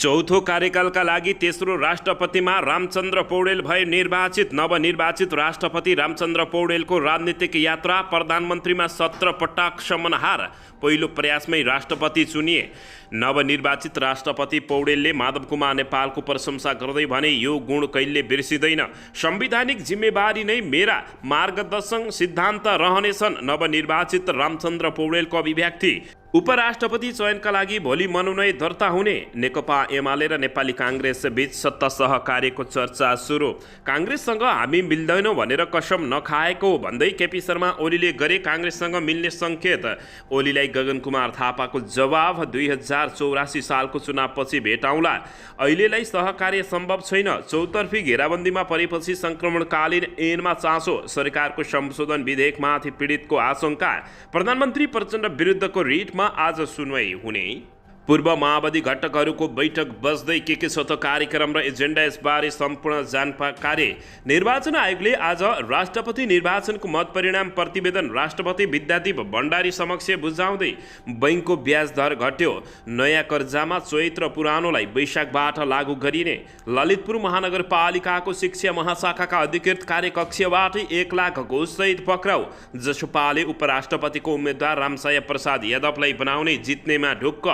चौथो कार्यकालका लागि तेस्रो राष्ट्रपतिमा रामचन्द्र पौडेल भए निर्वाचित। नवनिर्वाचित राष्ट्रपति रामचन्द्र पौडेलको राजनीतिक यात्रा प्रधानमन्त्रीमा 17 पटकसम्म हार। पहिलो प्रयासमै राष्ट्रपति चुनिए। नवनिर्वाचित राष्ट्रपति पौडेलले माधव कुमार नेपालको प्रशंसा गर्दै भने, यो गुण कहिले बिर्सिँदैन। संवैधानिक जिम्मेवारी नै मेरा मार्गदर्शन सिद्धान्त रहनेछन्। नवनिर्वाचित रामचन्द्र पौडेलको अभिव्यक्ति। उपराष्ट्रपति चयनका लागि भोलि मनोनयन दर्ता हुने। नेकपा एमाले र नेपाली काङ्ग्रेस बीच सत्ता सहकार्यको चर्चा सुरु। काङ्ग्रेससँग हामी मिल्दैनौँ भनेर कसम नखाएको भन्दै केपी शर्मा ओलीले गरे काङ्ग्रेससँग मिल्ने सङ्केत। ओलीलाई गगन कुमार थापाको जवाब, 2084 सालको चुनावपछि भेटौँला। अहिलेलाई सहकार्य सम्भव छैन। चौतर्फी घेराबन्दीमा परेपछि सङ्क्रमणकालीन ऐनमा चासो। सरकारको संशोधन विधेयकमाथि पीडितको आशंका। प्रधानमन्त्री प्रचण्ड विरुद्धको रिटमा आज सुनवाई हुने। पूर्व माओवादी घटकहरूको बैठक बस्दै के छ त कार्यक्रम र एजेन्डा, यसबारे सम्पूर्ण जानकारी। निर्वाचन आयोगले आज राष्ट्रपति निर्वाचनको मत परिणाम प्रतिवेदन राष्ट्रपति विद्यादेव भण्डारी समक्ष बुझाउँदै बैंकको ब्याज दर घट्यो। नयाँ कर्जामा चैत र पुरानोलाई वैशाखबाट लागू गरिने। ललितपुर महानगरपालिकाको शिक्षा महाशाखाका अधिकृत कार्यकक्षबाट 1 लाख घुससहित पक्राउ। जसपाले उपराष्ट्रपतिको उम्मेद्वार रामसाय प्रसाद यादवलाई बनाउने, जित्नेमा ढुक्क।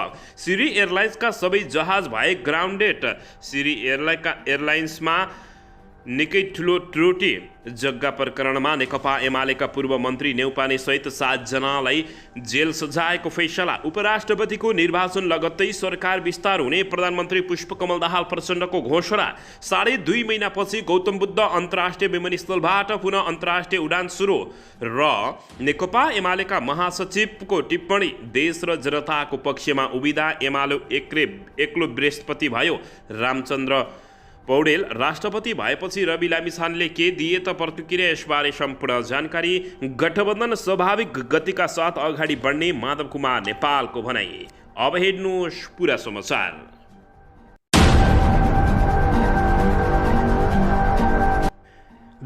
सिरी एयरलाइन्सका सबै जहाज भए ग्राउन्डेड। सिरी एयरलाइन्समा निकै ठुलो त्रुटि। जग्गा प्रकरणमा नेकपा एमालेका पूर्व मन्त्री नेउपाने सहित 7 जनालाई जेल सजायको फैसला। उपराष्ट्रपतिको निर्वाचन लगत्तै सरकार विस्तार हुने। प्रधानमन्त्री पुष्पकमल दाहाल प्रचण्डको घोषणा। 2.5 महिनापछि गौतम बुद्ध अन्तर्राष्ट्रिय विमानस्थलबाट पुनः अन्तर्राष्ट्रिय उडान सुरु। र नेकपा एमालेका महासचिवको टिप्पणी, देश र जनताको पक्षमा उभिँदा एमाले एक्लो बृहस्पति भयो। रामचन्द्र पौडेल राष्ट्रपति भएपछि रवि लामिछानेले के दिए त प्रतिक्रिया, यसबारे सम्पूर्ण जानकारी। गठबन्धन स्वाभाविक गतिका साथ अगाडि बढ्ने माधव कुमार नेपालको भनाई। अब हेर्नुहोस् पुरा समाचार।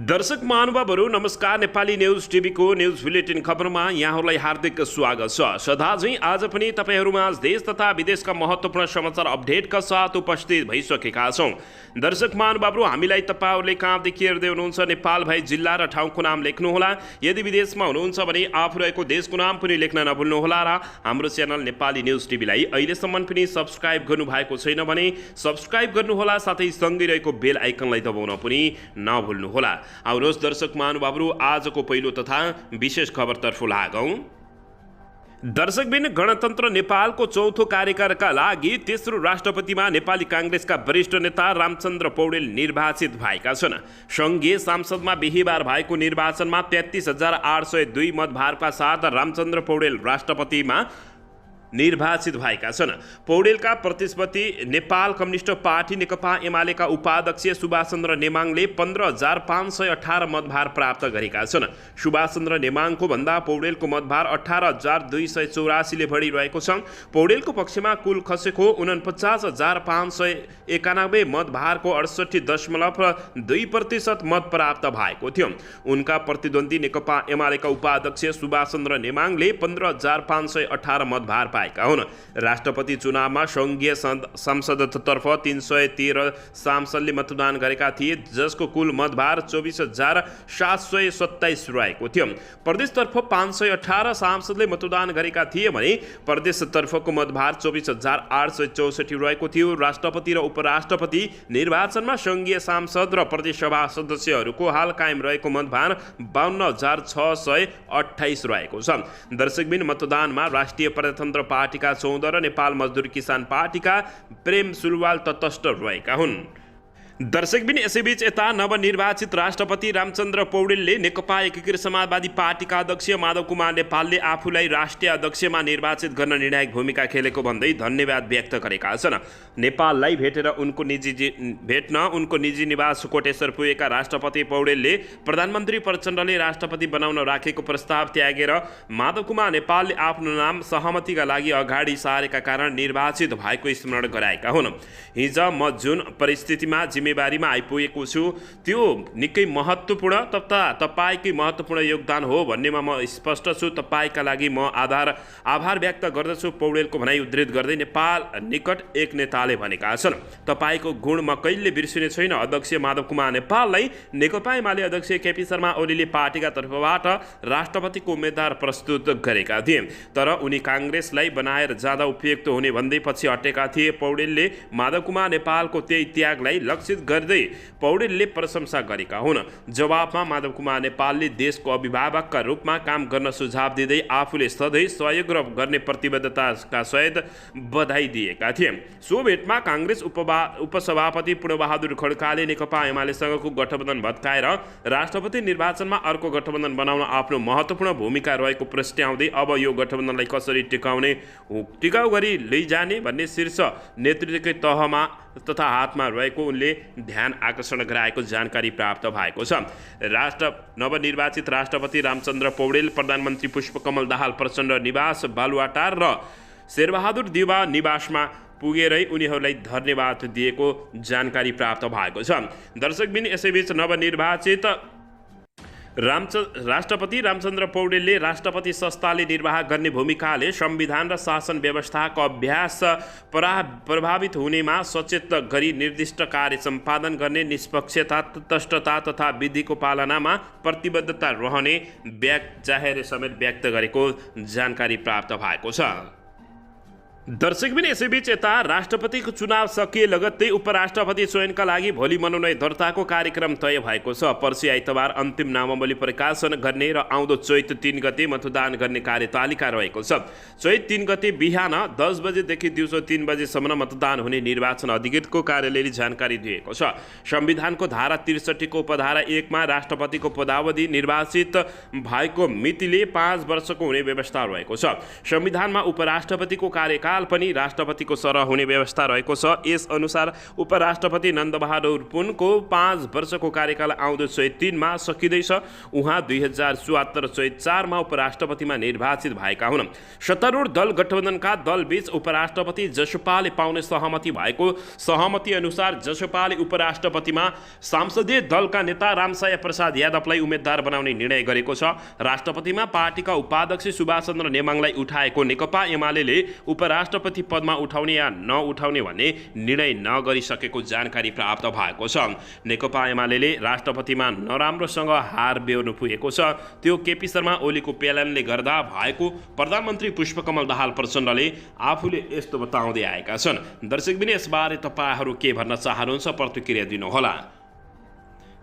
दर्शक महानुभावहरू नमस्कार। नेपाली न्युज टिभीको न्युज बुलेटिन खबरमा यहाँहरूलाई हार्दिक स्वागत छ। सदाझै आज पनि तपाईँहरूमा देश तथा विदेशका महत्त्वपूर्ण समाचार अपडेटका साथ उपस्थित भइसकेका छौँ। दर्शक महानुभावहरू, हामीलाई तपाईँहरूले कहाँदेखि हेर्दै हुनुहुन्छ नेपाल भई जिल्ला र ठाउँको नाम लेख्नुहोला। यदि विदेशमा हुनुहुन्छ भने आफू रहेको देशको नाम पनि लेख्न नभुल्नुहोला। र हाम्रो च्यानल नेपाली न्युज टिभीलाई अहिलेसम्म पनि सब्सक्राइब गर्नुभएको छैन भने सब्सक्राइब गर्नुहोला, साथै सँगै रहेको बेल आइकनलाई दबाउन पनि नभुल्नुहोला। आउनुहोस् दर्शक महानुभावहरू, आजको पहिलो तथा विशेष खबरतर्फ लागौँ। दर्शकबिन, गणतन्त्र नेपालको चौथो कार्यकालका लागि तेस्रो राष्ट्रपतिमा नेपाली काङ्ग्रेसका वरिष्ठ नेता रामचन्द्र पौडेल निर्वाचित भएका छन्। सङ्घीय संसदमा बिहिबार भएको निर्वाचनमा 33,802 मतभारका साथ रामचन्द्र पौडेल राष्ट्रपतिमा निर्वाचित भएका छन्। पौडेलका प्रतिस्पर्धी नेपाल कम्युनिस्ट पार्टी नेकपा एमालेका उपाध्यक्ष सुभाषचन्द्र नेमाङले 15,518 मतभार प्राप्त गरेका छन्। सुभाषचन्द्र नेमाङको भन्दा पौडेलको मतभार 18,284ले बढी रहेको छ। पौडेलको पक्षमा कुल खसेको 49,591 मतभारको 68.2% मत प्राप्त भएको थियो। उनका प्रतिद्वन्दी नेकपा एमालेका उपाध्यक्ष सुभाषचन्द्र नेमाङले 15,518 मतभार पाएका हुन्। राष्ट्रपति चुनावमा सङ्घीय संसदतर्फ 313 सांसदले मतदान गरेका थिए, जसको कुल मतभार 24,727 रहेको थियो। प्रदेशतर्फ 518 सांसदले मतदान गरेका थिए भने प्रदेशतर्फको मतभार 24,864 रहेको थियो। राष्ट्रपति र उपराष्ट्रपति निर्वाचनमा सङ्घीय सांसद र प्रदेशसभा सदस्यहरूको हाल कायम रहेको मतभार 52,628 रहेको छ। दर्शकबिन, मतदानमा राष्ट्रिय प्रजातन्त्र पार्टीका 14 र नेपाल मजदुर किसान पार्टीका प्रेम सुलवाल तटस्थ रहेका हुन्। दर्शकबिन, यसैबीच यता नवनिर्वाचित राष्ट्रपति रामचन्द्र पौडेलले नेकपा एकीकृत समाजवादी पार्टीका अध्यक्ष माधव कुमार नेपालले आफूलाई राष्ट्रिय अध्यक्षमा निर्वाचित गर्न निर्णायक भूमिका खेलेको भन्दै धन्यवाद व्यक्त गरेका छन्। नेपाललाई भेट्न उनको निजी निवास कोटेश्वर पुगेका राष्ट्रपति पौडेलले प्रधानमन्त्री प्रचण्डले राष्ट्रपति बनाउन राखेको प्रस्ताव त्यागेर माधव कुमार नेपालले आफ्नो नाम सहमतिका लागि अगाडि सारेका कारण निर्वाचित भएको स्मरण गराएका हुन्। हिजो म जुन परिस्थितिमा जिम्मेवारीमा आइपुगेको छु, त्यो निकै महत्त्वपूर्ण तथा तपाईँकै महत्त्वपूर्ण योगदान हो भन्नेमा म स्पष्ट छु। तपाईँका लागि म आभार व्यक्त गर्दछु। पौडेलको भनाइ उद्धृत गर्दै नेपाल निकट एक नेताले भनेका छन्। तपाईँको गुण म कहिले बिर्सिने छैन। अध्यक्ष माधव कुमार नेपाललाई नेकपा एमाले अध्यक्ष केपी शर्मा ओलीले पार्टीका तर्फबाट राष्ट्रपतिको उम्मेदवार प्रस्तुत गरेका थिए, तर उनी काङ्ग्रेसलाई बनाएर जाँदा उपयुक्त हुने भन्दै पछि हटेका थिए। पौडेलले माधव कुमार नेपालको त्यही त्यागलाई लक्षित गर्दै पौडेलले प्रशंसा गरेका हुन्। जवाबमा माधव कुमार नेपालले देशको अभिभावकका रूपमा काम गर्न सुझाव दिँदै आफूले सधैँ सहयोग गर्ने प्रतिबद्धताका सहित बधाई दिएका थिए। सो भेटमा काङ्ग्रेस उपसभापति पूर्णबहादुर खड्काले नेकपा एमालेसँगको गठबन्धन भत्काएर राष्ट्रपति निर्वाचनमा अर्को गठबन्धन बनाउन आफ्नो महत्त्वपूर्ण भूमिका रहेको प्रस्ट्याउँदै अब यो गठबन्धनलाई कसरी टिकाउ गरी लैजाने भन्ने शीर्ष नेतृत्वकै तहमा तथा हातमा रहेको उनले ध्यान आकर्षण गराएको जानकारी प्राप्त भएको छ। नवनिर्वाचित राष्ट्रपति रामचन्द्र पौडेल, प्रधानमन्त्री पुष्पकमल दाहाल प्रचण्ड निवास बालुवाटार र शेरबहादुर देउवा निवासमा पुगेरै उनीहरूलाई धन्यवाद दिएको जानकारी प्राप्त भएको छ। दर्शकबिन, यसैबीच नवनिर्वाचित राष्ट्रपति रामचन्द्र पौडेलले राष्ट्रपति संस्थाले निर्वाह गर्ने भूमिकाले संविधान र शासन व्यवस्थाको अभ्यास प्रभावित हुनेमा सचेत गरी निर्दिष्ट कार्य सम्पादन गर्ने, निष्पक्षता, तटस्थता तथा विधिको पालनामा प्रतिबद्धता रहने जाहेर समेत व्यक्त गरेको जानकारी प्राप्त भएको छ। दर्शकबिन, यसैबीच यता राष्ट्रपतिको चुनाव सकिए लगत्तै उपराष्ट्रपति चयनका लागि भोलि मनोनयन दर्ताको कार्यक्रम तय भएको छ। पर्सि आइतबार अन्तिम नामावली प्रकाशन गर्ने र आउँदो चैत 3 गते मतदान गर्ने कार्यतालिका रहेको छ। चैत 3 गते बिहान 10 बजेदेखि दिउँसो 3 बजेसम्म मतदान हुने निर्वाचन अधिकृतको कार्यालयले जानकारी दिएको छ। संविधानको धारा 63 को उपधारा 1 मा राष्ट्रपतिको पदावधि निर्वाचित भएको मितिले 5 वर्षको हुने व्यवस्था रहेको छ। संविधानमा उपराष्ट्रपतिको कार्यकाल पनि राष्ट्रपतिको सरह हुने व्यवस्था रहेको छ। यस अनुसार उपराष्ट्रपति नन्दबहादुर पुनको 5 वर्षको कार्यकाल आउँदो चैत 3 मा सकिँदैछ। उहाँ 2074 चैत 4 मा उपराष्ट्रपतिमा निर्वाचित भएका हुन्। सत्तारूढ दल गठबन्धनका दलबीच उपराष्ट्रपति जसपाले पाउने सहमति भएको सहमति अनुसार जसपाले उपराष्ट्रपतिमा संसदीय दलका नेता रामसाय प्रसाद यादवलाई उम्मेद्वार बनाउने निर्णय गरेको छ। राष्ट्रपतिमा पार्टीका उपाध्यक्ष सुभाष चन्द्र नेमाङलाई उठाएको नेकपा एमालेले उपराष्ट्रपति पदमा उठाउने या नउठाउने भन्ने निर्णय नगरिसकेको जानकारी प्राप्त भएको छ। नेकपा एमालेले राष्ट्रपतिमा नराम्रोसँग हार बेहोर्नु पुगेको छ। त्यो केपी शर्मा ओलीको पेलनले गर्दा भएको प्रधानमन्त्री पुष्पकमल दाहाल प्रचण्डले आफूले यस्तो बताउँदै आएका छन्। दर्शकबिन, यसबारे तपाईँहरू के भन्न चाहनुहुन्छ? प्रतिक्रिया दिनुहोला।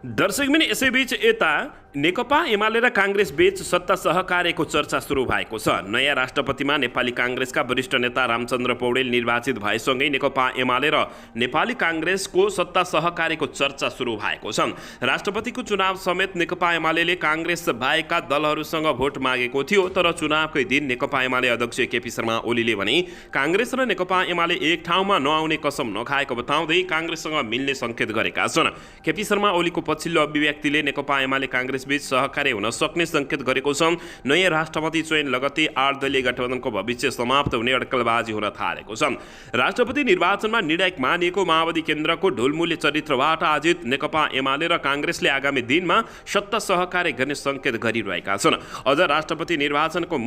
दर्शकबिन, यसैबीच यता नेकपा एमाले र काङ्ग्रेस बीच सत्ता सहकार्यको चर्चा सुरु भएको छ। नयाँ राष्ट्रपतिमा नेपाली काङ्ग्रेसका वरिष्ठ नेता रामचन्द्र पौडेल निर्वाचित भएसँगै नेकपा एमाले र नेपाली काङ्ग्रेसको सत्ता सहकार्यको चर्चा सुरु भएको छ। राष्ट्रपतिको चुनाव समेत नेकपा एमाले काङ्ग्रेस बाहेकका दलहरूसँग भोट मागेको थियो, तर चुनावकै दिन नेकपा एमाले अध्यक्ष केपी शर्मा ओलीले भने काङ्ग्रेस र नेकपा एमाले एक ठाउँमा नआउने कसम नखाएको बताउँदै काङ्ग्रेससँग मिल्ने सङ्केत गरेका छन्। केपी शर्मा ओलीको पछिल्लो अभिव्यक्तिले नेकपा एमाले काङ्ग्रेस बीच सहकार्य हुन सक्ने सङ्केत गरेको छ। नयाँ राष्ट्रपति चयन लगत्तै 8 दलीय गठबन्धनको भविष्य समाप्त हुने अड्कलबाजी हुन थालेको छ। राष्ट्रपति निर्वाचनमा निर्णायक मानिएको माओवादी केन्द्रको ढुलमुले चरित्रबाट आजित नेकपा एमाले र काङ्ग्रेसले आगामी दिनमा सत्ता सहकार्य गर्ने सङ्केत गरिरहेका छन्। अझ राष्ट्रपति निर्वाचनको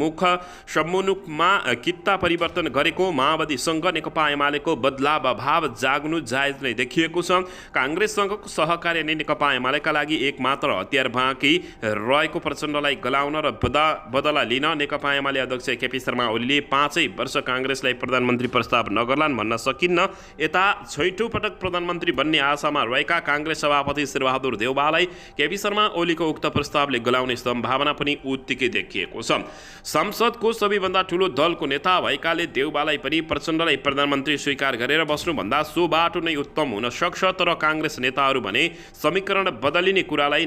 सम्मुखमा कित्ता परिवर्तन गरेको माओवादीसँग नेकपा एमालेको बदलाव भाव जाग्नु जायज नै देखिएको छ। काङ्ग्रेससँगको सहकार्य नै नेकपा एमालेका लागि एकमात्र हतियार बाँकी रहेको प्रचण्डलाई गलाउन र बदला लिन नेकपा एमाले अध्यक्ष केपी शर्मा ओलीले 5 वर्ष काङ्ग्रेसलाई प्रधानमन्त्री प्रस्ताव नगर्लान् भन्न सकिन्न। यता 6औं पटक प्रधानमन्त्री बन्ने आशामा रहेका काङ्ग्रेस सभापति शेरबहादुर देउवालाई केपी शर्मा ओलीको उक्त प्रस्तावले गलाउने सम्भावना पनि उत्तिकै देखिएको छ। संसदको सबैभन्दा ठुलो दलको नेता भएकाले देउवालाई पनि प्रचण्डलाई प्रधानमन्त्री स्वीकार गरेर बस्नुभन्दा सो बाटो नै उत्तम हुन सक्छ, तर काङ्ग्रेस नेताहरू भने समीकरण बदलिने कुरालाई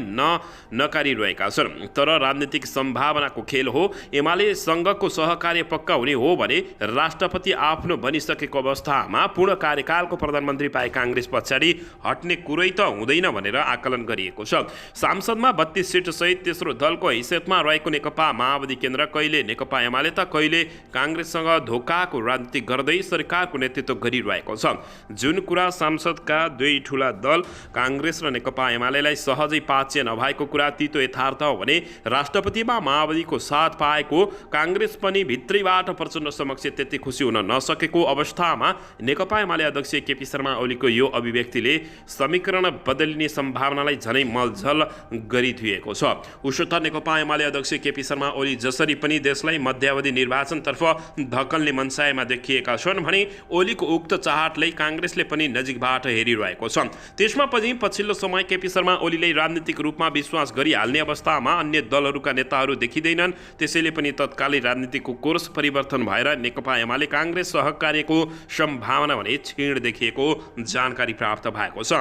नकारिरहेका छन्। तर राजनीतिक सम्भावनाको खेल हो। एमालेसँगको सहकार्य पक्का हुने हो भने राष्ट्रपति आफ्नो बनिसकेको अवस्थामा पूर्ण कार्यकालको प्रधानमन्त्री पाए काङ्ग्रेस पछाडि हट्ने कुरै त हुँदैन भनेर आकलन गरिएको छ। सांसदमा 32 सिट सहित तेस्रो दलको हैसियतमा रहेको नेकपा माओवादी केन्द्र कहिले नेकपा एमाले त कहिले काङ्ग्रेससँग धोकाको राजनीति गर्दै सरकारको नेतृत्व गरिरहेको छ। जुन कुरा सांसदका दुई ठूला दल काङ्ग्रेस र नेकपा एमालेलाई सहजै पाच्य नभएको कुरा तीतो यथार्थ हो भने राष्ट्रपतिमा माओवादीको साथ पाएको काङ्ग्रेस पनि भित्रैबाट प्रचण्ड समक्ष त्यति खुसी हुन नसकेको अवस्थामा नेकपा एमाले अध्यक्ष केपी शर्मा ओलीको यो अभिव्यक्तिले समीकरण बदलिने सम्भावनालाई झनै मलझल गरिदिएको छ। उसो त नेकपा एमाले अध्यक्ष केपी शर्मा ओली जसरी पनि देशलाई मध्यावधि निर्वाचनतर्फ धकल्ने मनसायमा देखिएका छन् भने ओलीको उक्त चाहतलाई काङ्ग्रेसले पनि नजिकबाट हेरिरहेको छ। त्यसमा पनि पछिल्लो समय केपी शर्मा ओलीले राजनीतिक रूपमा विश्वास गरिहाल्ने अवस्थामा अन्य दलहरूका नेताहरू देखिँदैनन्। त्यसैले पनि तत्कालै राजनीतिको कोर्स परिवर्तन भएर नेकपा एमाले काङ्ग्रेस सहकार्यको सम्भावना भने क्षीण देखिएको जानकारी प्राप्त भएको छ।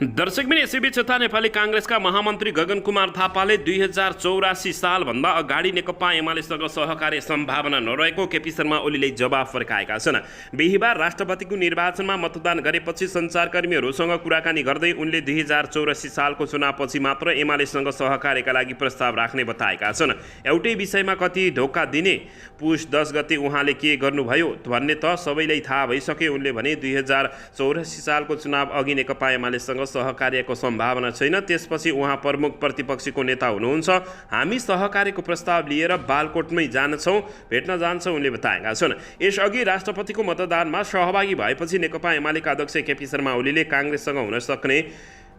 दर्शकबिन यसैबीच यता नेपाली काङ्ग्रेसका महामन्त्री गगन कुमार थापाले 2084 सालभन्दा अगाडि नेकपा एमालेसँग सहकार्य सम्भावना नरहेको केपी शर्मा ओलीले जवाफ फर्काएका छन्। बिहिबार राष्ट्रपतिको निर्वाचनमा मतदान गरेपछि सञ्चारकर्मीहरूसँग कुराकानी गर्दै उनले 2084 सालको चुनावपछि मात्र एमालेसँग सहकार्यका लागि प्रस्ताव राख्ने बताएका छन्। एउटै विषयमा कति धोका दिने, पुष 10 गते उहाँले के गर्नुभयो भन्ने त सबैलाई थाहा भइसक्यो। उनले भने 2084 सालको चुनाव अघि नेकपा एमालेसँग सहकार्यको सम्भावना छैन, त्यसपछि उहाँ प्रमुख प्रतिपक्षीको नेता हुनुहुन्छ। हामी सहकार्यको प्रस्ताव लिएर बालकोटमै जान्छौँ, भेट्न जान्छौँ उनले बताएका छन्। यसअघि राष्ट्रपतिको मतदानमा सहभागी भएपछि नेकपा एमालेका अध्यक्ष केपी शर्मा ओलीले काङ्ग्रेससँग हुन सक्ने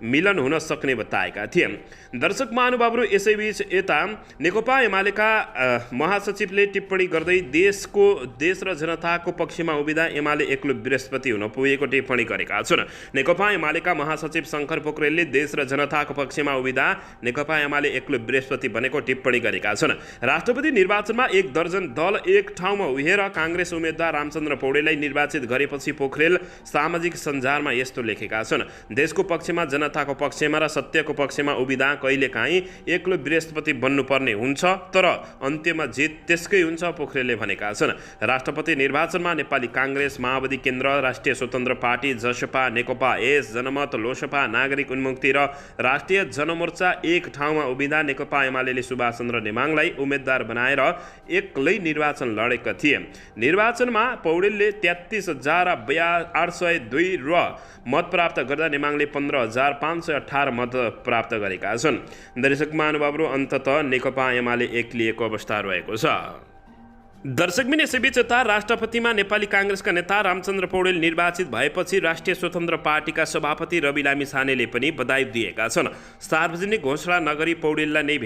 मिलन हुन सक्ने बताएका थिए। दर्शक महानुभावहरू यसैबीच यता नेकपा एमालेका महासचिवले टिप्पणी गर्दै देश र जनताको पक्षमा उभिँदा एमाले एक्लो बृहस्पति हुन पुगेको टिप्पणी गरेका छन्। नेकपा एमालेका महासचिव शङ्कर पोखरेलले देश र जनताको पक्षमा उभिँदा नेकपा एमाले एक्लो बृहस्पति बनेको टिप्पणी गरेका छन्। राष्ट्रपति निर्वाचनमा 1 दर्जन दल एक ठाउँमा उभिएर काङ्ग्रेस उम्मेद्वार रामचन्द्र पौडेललाई निर्वाचित गरेपछि पोखरेल सामाजिक सञ्जालमा यस्तो लेखेका छन्। देशको पक्षमा जनताको पक्षमा र सत्यको पक्षमा उभिँदा कहिलेकाहीँ एक्लो बृहस्पति बन्नुपर्ने हुन्छ, तर अन्त्यमा जित त्यसकै हुन्छ, पोखरेलले भनेका छन्। राष्ट्रपति निर्वाचनमा नेपाली काङ्ग्रेस, माओवादी केन्द्र, राष्ट्रिय स्वतन्त्र पार्टी, जसपा, नेकपा एस, जनमत, लोसपा, नागरिक उन्मुक्ति र राष्ट्रिय जनमोर्चा एक ठाउँमा उभिँदा नेकपा एमाले सुभाष चन्द्र नेमाङलाई उम्मेद्वार बनाएर एक्लै निर्वाचन लडेका थिए। निर्वाचनमा पौडेलले 33,802 र मत प्राप्त गर्दा नेमाङले 15,518 मत प्राप्त गरेका छन्। दर्शक महानुभावहरू अन्ततः नेकपा एमाले एक्लिएको अवस्था रहेको छ। दर्शकबिन यसैबीच यता राष्ट्रपतिमा नेपाली काङ्ग्रेसका नेता रामचन्द्र पौडेल निर्वाचित भएपछि राष्ट्रिय स्वतन्त्र पार्टीका सभापति रवि लामिछानेले पनि बधाई दिएका छन्। सार्वजनिक घोषणा नगरी पौडेललाई नै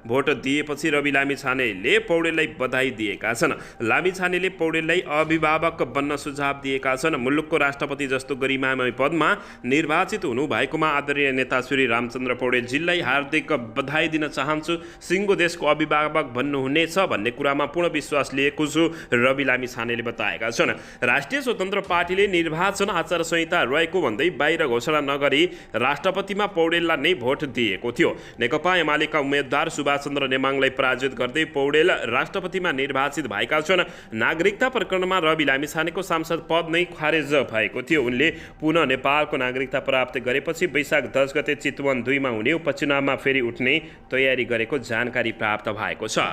भोट दिएपछि रवि लामिछानेले पौडेललाई बधाई दिएका छन्। लामिछानेले पौडेललाई अभिभावक बन्न सुझाव दिएका छन्। मुलुकको राष्ट्रपति जस्तो गरिमामय पदमा निर्वाचित हुनुभएकोमा आदरणीय नेता श्री रामचन्द्र पौडेलजीलाई हार्दिक बधाई दिन चाहन्छु। सिङ्गो देशको अभिभावक बन्नुहुनेछ भन्ने कुरामा पूर्ण विश्वास लिएको छु, रवि लामिछानेले बताएका छन्। राष्ट्रिय स्वतन्त्र पार्टीले निर्वाचन आचार संहिता रहेको भन्दै बाहिर घोषणा नगरी राष्ट्रपतिमा पौडेललाई नै भोट दिएको थियो। नेकपा एमालेका उम्मेद्वार सुभाष चन्द्र नेमाङलाई पराजित गर्दै पौडेल राष्ट्रपतिमा निर्वाचित भएका छन्। नागरिकता प्रकरणमा रवि लामिछानेको सांसद पद नै खारेज भएको थियो। उनले पुनः नेपालको नागरिकता प्राप्त गरेपछि वैशाख 10 गते चितवन 2 मा हुने उपचुनावमा फेरि उठ्ने तयारी गरेको जानकारी प्राप्त भएको छ।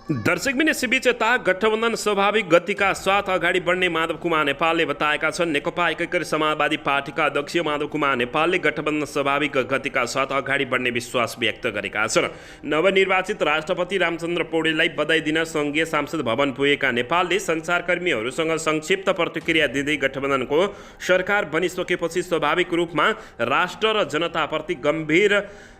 दर्शकबिन यसैबीच यता गठबन्धन स्वाभाविक गतिका साथ अगाडि बढ्ने माधव कुमार नेपालले बताएका छन्। नेकपा एकीकृत समाजवादी पार्टीका अध्यक्ष माधव कुमार नेपालले गठबन्धन स्वाभाविक गतिका साथ अगाडि बढ्ने विश्वास व्यक्त गरेका छन्। नवनिर्वाचित राष्ट्रपति रामचन्द्र पौडेललाई बधाई दिन सङ्घीय सांसद भवन पुगेका नेपालले सञ्चारकर्मीहरूसँग संक्षिप्त प्रतिक्रिया दिँदै गठबन्धनको सरकार बनिसकेपछि स्वाभाविक रूपमा राष्ट्र र जनताप्रति गम्भीर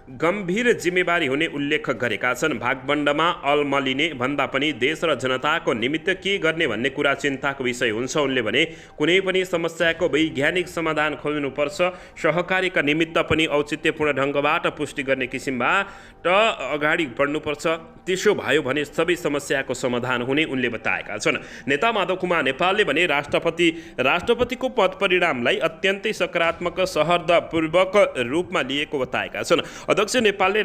गम्भीर जिम्मेवारी हुने उल्लेख गरेका छन्। भागबण्डमा अलमलिने भन्दा पनि देश र जनताको निमित्त के गर्ने भन्ने कुरा चिन्ताको विषय हुन्छ। उनले भने कुनै पनि समस्याको वैज्ञानिक समाधान खोज्नुपर्छ, सहकारीका निमित्त पनि औचित्यपूर्ण ढङ्गबाट पुष्टि गर्ने किसिमबाट अगाडि बढ्नुपर्छ। त्यसो भयो भने सबै समस्याको समाधान हुने उनले बताएका छन्। नेता माधव कुमार नेपालले भने राष्ट्रपतिको पद परिणामलाई अत्यन्तै सकारात्मक सौहार्दपूर्वक रूपमा लिएको बताएका छन्। अध्यक्ष नेपालले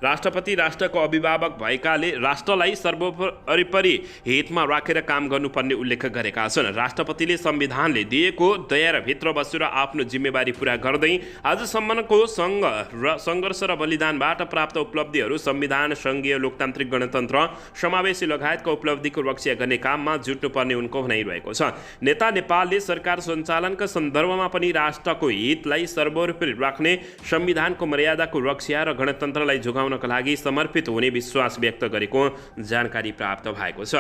राष्ट्रपति राष्ट्रको अभिभावक भएकाले राष्ट्रलाई सर्वोपरि हितमा राखेर काम गर्नुपर्ने उल्लेख गरेका छन्। राष्ट्रपतिले संविधानले दिएको दायरा भित्र बसेर आफ्नो जिम्मेवारी पूरा गर्दै आजसम्मको सङ्घर्ष र बलिदानबाट प्राप्त उपलब्धिहरू संविधान, सङ्घीय लोकतान्त्रिक गणतन्त्र, समावेशी लगायतको उपलब्धिको रक्षा गर्ने काममा जुट्नुपर्ने उनको भनाइरहेको छ। नेता नेपालले सरकार सञ्चालनका सन्दर्भमा पनि राष्ट्रको हितलाई सर्वोपरि राख्ने, संविधानको मर्यादाको रक्षा र गणतन्त्रलाई जोगाउन का लागि समर्पित हुने विश्वास व्यक्त गरेको जानकारी प्राप्त भएको छ।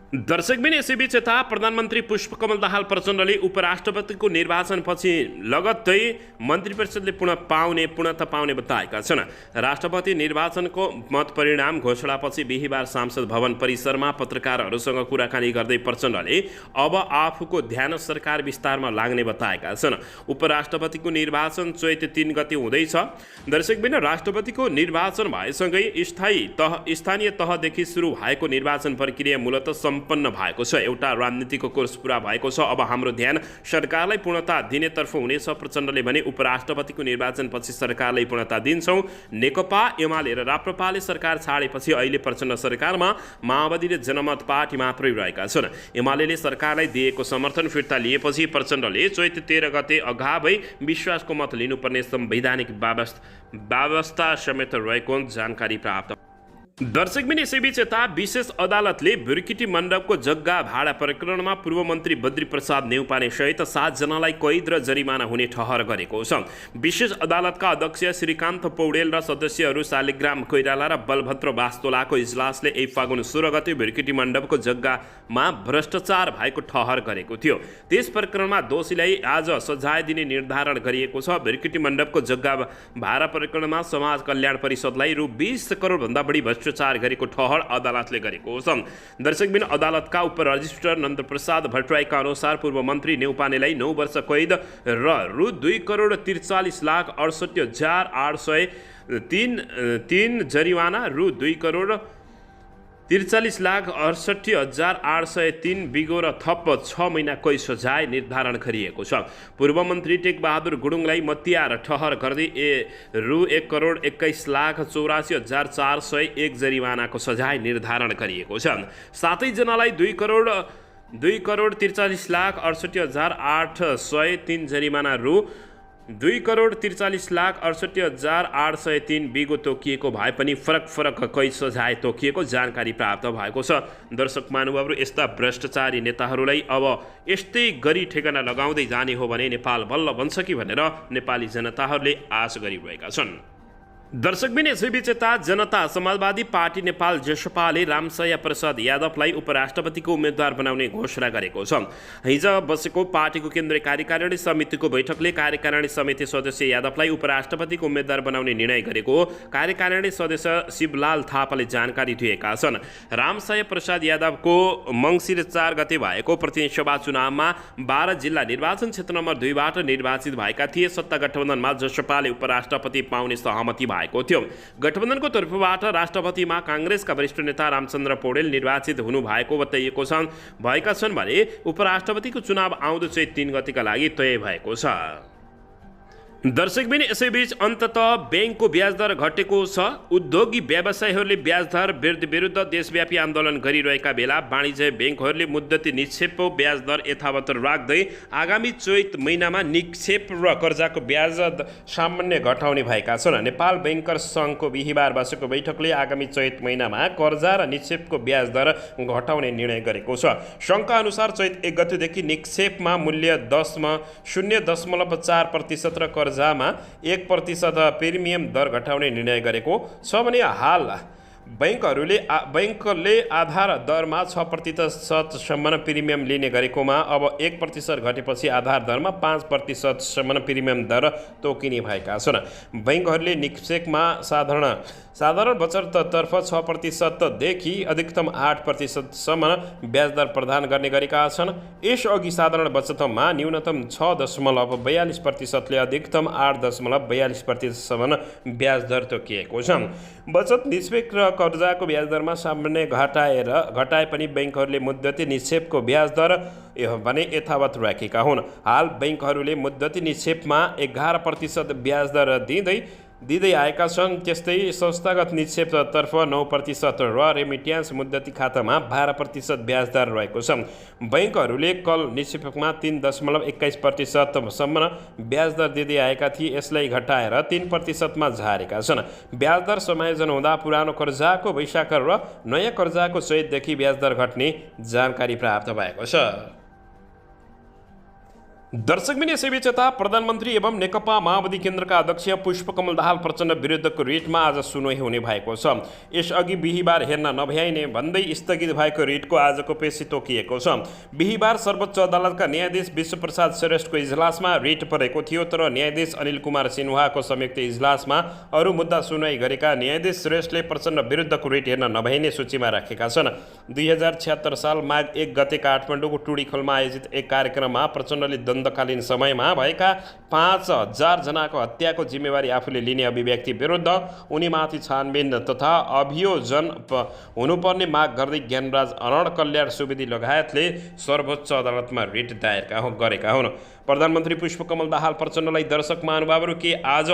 दर्शकबिन यसैबीच यता प्रधानमन्त्री पुष्पकमल दाहाल प्रचण्डले उपराष्ट्रपतिको निर्वाचनपछि लगत्तै मन्त्री परिषदले पूर्णता पाउने बताएका छन्। राष्ट्रपति निर्वाचनको मत परिणाम घोषणापछि बिहीबार सांसद भवन परिसरमा पत्रकारहरूसँग कुराकानी गर्दै प्रचण्डले अब आफूको ध्यान सरकार विस्तारमा लाग्ने बताएका छन्। उपराष्ट्रपतिको निर्वाचन चैत 3 गते हुँदैछ। दर्शकबिन राष्ट्रपतिको निर्वाचन भएसँगै स्थानीय तहदेखि सुरु भएको निर्वाचन प्रक्रिया मूलतः सम्पन्न भएको छ। एउटा राजनीतिक कोर्स पूरा भएको छ। अब हाम्रो ध्यान सरकारलाई पूर्णता दिनेतर्फ हुनेछ। प्रचण्डले भने उपराष्ट्रपतिको निर्वाचनपछि सरकारलाई पूर्णता दिन्छौँ। नेकपा, एमाले र राप्रपाले सरकार छाडेपछि अहिले प्रचण्ड सरकारमा माओवादी र जनमत पार्टी मात्रै रहेका छन्। एमाले सरकारलाई दिएको समर्थन फिर्ता लिएपछि प्रचण्डले चैत 13 गते अगावै विश्वासको मत लिनुपर्ने संवैधानिक व्यवस्था समेत रहेको जानकारी प्राप्त। दर्शकबिन यसैबीच यता विशेष अदालतले बिर्किटी मण्डपको जग्गा भाडा प्रकरणमा पूर्व मन्त्री बद्री प्रसाद नेउपाने सहित 7 जनालाई कैद र जरिमाना हुने ठहर गरेको छ। विशेष अदालतका अध्यक्ष श्रीकान्त पौडेल र सदस्यहरू शालिग्राम कोइराला र बलभद्र वास्तोलाको इजलासले फागुन 16 गते बिर्किटी मण्डपको जग्गामा भ्रष्टाचार भएको ठहर गरेको थियो। त्यस प्रकरणमा दोषीलाई आज सजाय दिने निर्धारण गरिएको छ। बिर्किटी मण्डपको जग्गा भाडा प्रकरणमा समाज कल्याण परिषदलाई रु 20 करोड भन्दा बढी भ्रष्टाचार गरेको ठहर अदालतले गरेको छ। दर्शकबिन अदालतका उप रजिस्ट्रार नन्दप्रसाद भट्टराईका अनुसार पूर्व मन्त्री नेउपानेलाई 9 वर्ष कैद र रु 2 करोड 43 लाख 68,003 जरिवाना, रु 2 करोड 43 लाख 68,803 बिगो र थप 6 महिना कैद सजाय निर्धारण गरिएको छ। पूर्व मन्त्री टेकबहादुर गुरुङलाई मतियार ठहर गर्दै रु 1 करोड 21 लाख 84,401 जरिवानाको सजाय निर्धारण गरिएको छ। 7 जनालाई 2 करोड 43 लाख 68,803 जरिमाना, रु 2 करोड 43 लाख 68,803 बिगो तोकिएको भए पनि फरक कैद सजाय तोकिएको जानकारी प्राप्त भएको छ। दर्शक महानुभावहरू, यस्ता भ्रष्टाचारी नेताहरूलाई अब यस्तै गरी ठेगाना लगाउँदै जाने हो भने नेपाल बल्ल बन्छ कि भनेर नेपाली जनताहरूले आश गरिरहेका छन्। दर्शकबिन यसैबीच यता जनता समाजवादी पार्टी नेपाल जसपाले रामसया प्रसाद यादवलाई उपराष्ट्रपतिको उम्मेद्वार बनाउने घोषणा गरेको छ। हिजो बसेको पार्टीको केन्द्रीय कार्यकारिणी समितिको बैठकले कार्यकारिणी समिति सदस्य यादवलाई उपराष्ट्रपतिको उम्मेद्वार बनाउने निर्णय गरेको कार्यकारिणी सदस्य शिवलाल थापाले जानकारी दिएका छन्। रामसया प्रसाद यादवको मङ्सिर 4 गते भएको प्रतिनिधि सभा चुनावमा 12 जिल्ला निर्वाचन क्षेत्र नम्बर 2बाट निर्वाचित भएका थिए। सत्ता गठबन्धनमा जसपाले उपराष्ट्रपति पाउने सहमति भएको थियो। गठबन्धनको तर्फबाट राष्ट्रपतिमा काङ्ग्रेसका वरिष्ठ नेता रामचन्द्र पौडेल निर्वाचित हुनु भएको बताइएको भएका छन् भने उपराष्ट्रपतिको चुनाव आउँदो चैत 3 गतेका लागि तय भएको छ। दर्शकबिन यसैबीच अन्ततः ब्याङ्कको ब्याज दर घटेको छ। उद्योगी व्यवसायीहरूले ब्याज दर विरुद्ध देशव्यापी आन्दोलन गरिरहेका बेला वाणिज्य ब्याङ्कहरूले मुद्दती निक्षेपको ब्याज दर यथावत राख्दै आगामी चैत महिनामा निक्षेप र कर्जाको ब्याज सामान्य घटाउने भएका छन्। नेपाल ब्याङ्कर्स सङ्घको बिहीबार बसेको बैठकले आगामी चैत महिनामा कर्जा र निक्षेपको ब्याज दर घटाउने निर्णय गरेको छ। सङ्घका अनुसार चैत 1 गतेदेखि निक्षेपमा मूल्य 0.4% र कर्जामा 1% प्रिमियम दर घटाउने निर्णय गरेको छ भने हाल बैंकले आधार दरमा 6% प्रिमियम लिने गरेकोमा अब 1% घटेपछि आधार दरमा 5% प्रिमियम दर तोकिने भएका छन्। बैंकहरूले निक्षेपमा साधारण बचततर्फ 6% देखि अधिकतम 8% ब्याज दर प्रदान गर्ने गरेका छन्। यसअघि साधारण बचतमा न्यूनतम 6.42% ले अधिकतम 8.42% ब्याज दर तोकिएको छ। बचत निक्षेप र कर्जाको ब्याज दरमा सामान्य घटाए पनि बैंकहरूले मुद्दती निक्षेपको ब्याज दर भने यथावत राखेका हुन्। हाल बैंकहरूले मुद्दती निक्षेपमा 11% ब्याज दर दिँदै आएका छन्। त्यस्तै संस्थागत निक्षेपतर्फ 9% र रेमिट्यान्स मुद्दती खातामा 12% ब्याज दर रहेको छ। बैंकहरूले कल निक्षेपमा 3.21% ब्याज दर दिँदै आएका थिए, यसलाई घटाएर 3% झारेका छन्। ब्याज दर समायोजन हुँदा पुरानो कर्जाको वैशाखर र नयाँ कर्जाको चैतदेखि ब्याज दर घट्ने जानकारी प्राप्त भएको छ। दर्शकबिन यसैबीच यता प्रधानमन्त्री एवं नेकपा माओवादी केन्द्रका अध्यक्ष पुष्पकमल दाहाल प्रचण्ड विरुद्धको रिटमा आज सुनवाई हुने भएको छ। यसअघि बिहिबार हेर्न नभ्याइने भन्दै स्थगित भएको रिटको आजको पेशी तोकिएको छ। बिहिबार सर्वोच्च अदालतका न्यायाधीश विश्वप्रसाद श्रेष्ठको इजलासमा रिट परेको थियो, तर न्यायाधीश अनिल कुमार सिन्हाको संयुक्त इजलासमा अरू मुद्दा सुनवाई गरेका न्यायाधीश श्रेष्ठले प्रचण्ड विरुद्धको रिट हेर्न नभइने सूचीमा राखेका छन्। 2076 साल माघ 1 गते काठमाडौँको टुडीखोलमा आयोजित एक कार्यक्रममा प्रचण्डले द्वन्द्वकालीन समयमा भएका 5000 जनाको हत्याको जिम्मेवारी आफूले लिने अभिव्यक्ति विरुद्ध उनीमाथि छानबिन तथा अभियोजन हुनुपर्ने माग गर्दै ज्ञानराज अरण, कल्याण सुवेदी लगायतले सर्वोच्च अदालतमा रिट दायर गरेका हुन्। प्रधानमन्त्री पुष्पकमल दाहाल प्रचण्डलाई दर्शक महानुभावहरू के आज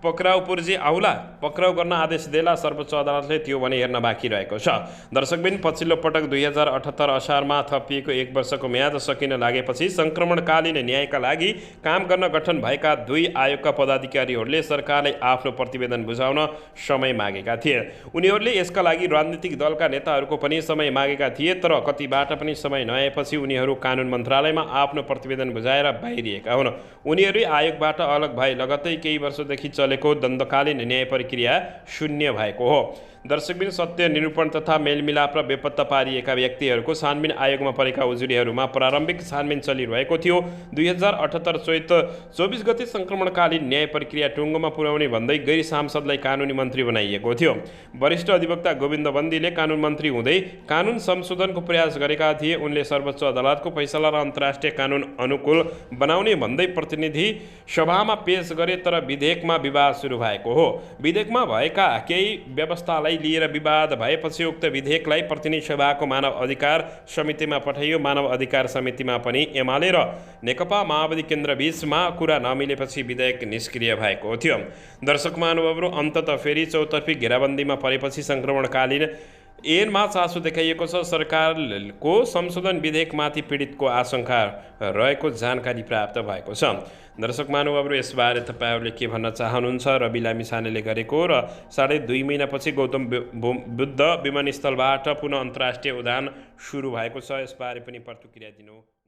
पक्राउ पुर्जे आउला, पक्राउ गर्न आदेश देला, सर्वोच्च अदालतले त्यो भने हेर्न बाँकी रहेको छ। दर्शकबिन पछिल्लो पटक 2078 असारमा थपिएको 1 वर्षको म्याद सकिन लागेपछि सङ्क्रमणकालीन न्यायका लागि काम गर्न गठन भएका 2 आयोगका पदाधिकारीहरूले सरकारलाई आफ्नो प्रतिवेदन बुझाउन समय मागेका थिए। उनीहरूले यसका लागि राजनीतिक दलका नेताहरूको पनि समय मागेका थिए, तर कतिबाट पनि समय नआएपछि उनीहरू कानुन मन्त्रालयमा आफ्नो प्रतिवेदन बुझाएर बाहिरिएका हुन्। उनीहरू आयोगबाट अलग भए लगत्तै केही वर्षदेखि चलेको द्वन्द्वकालीन न्याय प्रक्रिया शून्य भएको हो। दर्शकबिन सत्य निरूपण तथा मेलमिलाप र बेपत्ता पारिएका व्यक्तिहरूको छानबिन आयोगमा परेका उजुरीहरूमा प्रारम्भिक छानबिन चलिरहेको थियो। 2078 चैत 24 गते सङ्क्रमणकालीन न्याय प्रक्रिया टुङ्गोमा पुर्याउने भन्दै गैर सांसदलाई कानुनी मन्त्री बनाइएको थियो। वरिष्ठ अधिवक्ता गोविन्द बन्दीले कानुन मन्त्री हुँदै कानुन संशोधनको प्रयास गरेका थिए। उनले सर्वोच्च अदालतको फैसला र अन्तर्राष्ट्रिय कानुन अनुकूल बनाउने भन्दै प्रतिनिधि सभामा पेश गरे, तर विधेयकमा विवाद सुरु भएको हो। विधेयकमा भएका केही व्यवस्थालाई लिएर विवाद भएपछि उक्त विधेयकलाई प्रतिनिधि सभाको मानव अधिकार समितिमा पठाइयो। मानव अधिकार समितिमा पनि एमाले र नेकपा माओवादी केन्द्र बीचमा कुरा नमिलेपछि विधेयक निष्क्रिय भएको थियो। दर्शक महानुभावहरू, अन्ततः फेरि चौतर्फी घेराबन्दीमा परेपछि सङ्क्रमणकालीन ऐनमा चासो देखाइएको छ। सरकारको संशोधन विधेयकमाथि पीडितको आशंका रहेको जानकारी प्राप्त भएको छ। दर्शक महानुभावहरू, यसबारे तपाईँहरूले के भन्न चाहनुहुन्छ? रवि लामिछानेले गरेको र 2.5 महिनापछि गौतम बुद्ध विमानस्थलबाट पुनः अन्तर्राष्ट्रिय उडान सुरु भएको छ, यसबारे पनि प्रतिक्रिया दिनु।